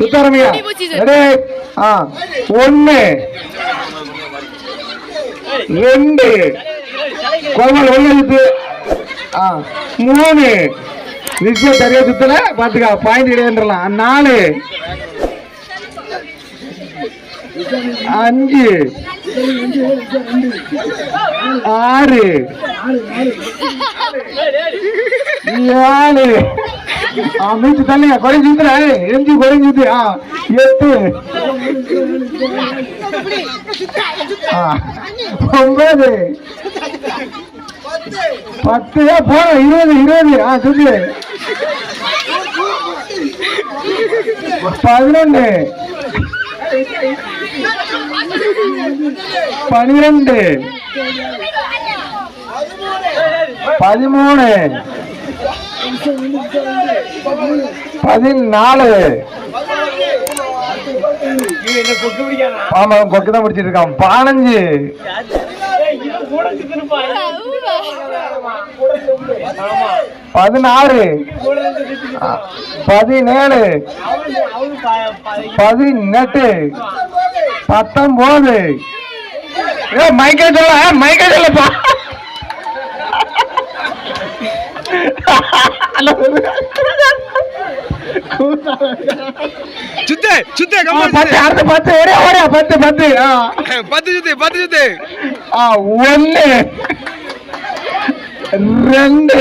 சுத்தாரமியா ஒன்னு 2 கோமல் ஒண்ணு 3 விஷயம் சரியா சுத்தல பாத்துக்கா பாயிண்ட் கிடையாதுலாம் 4 5 6 7 மீச்சு தள்ளுங்க குறைஞ்சுதுல எஞ்சி குறைஞ்சுது 8 9 10 போன 20 சொல்லு 11 12 13 14 ஆமா கொக்கு தான் முடிச்சிட்டு இருக்கான் 15 16 17 18 19 மைக்கே சொல்லப்பா சுத்தே சுத்தே அடுத்து 10 ஓடியா 10 சுத்தே 1 2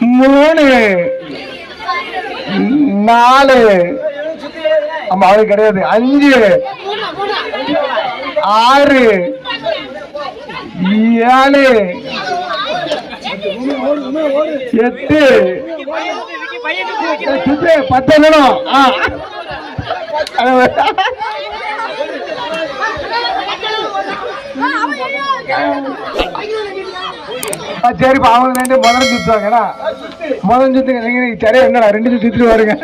3 4 ஆமா அது கிடையாது 5 6 7 8 10 வேணும் சரிப்பா அவங்க 2 முதல்ல சுத்துவாங்கடா முதல்ல சுத்துங்க நீங்க சரியா என்னடா 2 சுத்திட்டு வருங்க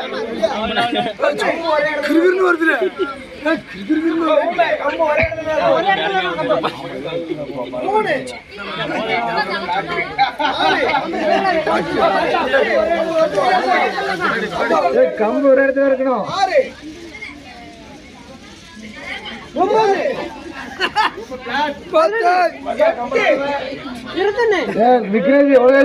கம்பு ஒரு இடத்துல இருக்கணும் விக்ரேஜ் எவ்வளவு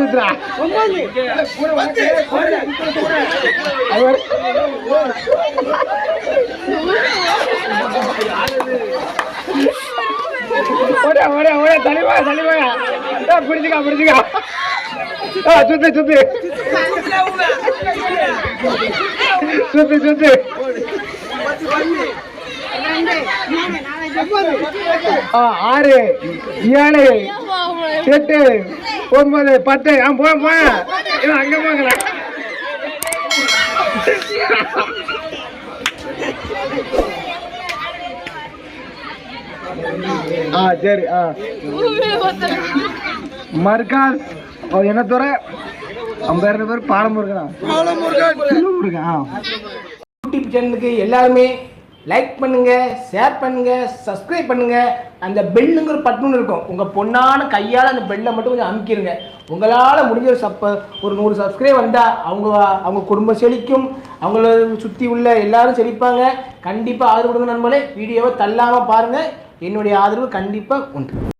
பிடிச்சுக்கா சுத்து 6 7 8 9 10 அங்க போங்க சரி மர்காஸ் என்ன துற 50 பேர் பாலமுருகன் யூடியூப் சேனலுக்கு எல்லாருமே லைக் பண்ணுங்க, ஷேர் பண்ணுங்க, சப்ஸ்கிரைப் பண்ணுங்க. அந்த பெல்லுங்கிற பட்டன் இருக்கும், உங்க பொண்ணான கையால் அந்த பெல்லை மட்டும் கொஞ்சம் அமுக்கிடுங்க. உங்களால் முடிஞ்ச ஒரு 100 சப்ஸ்கிரைப் வந்தால் அவங்க குடும்பம் செழிக்கும், அவங்கள சுற்றி உள்ள எல்லாரும் செழிப்பாங்க. கண்டிப்பாக ஆதரவு கொடுங்க நண்பர்களே. வீடியோவை தள்ளாமல் பாருங்கள். என்னுடைய ஆதரவு கண்டிப்பாக உண்டு.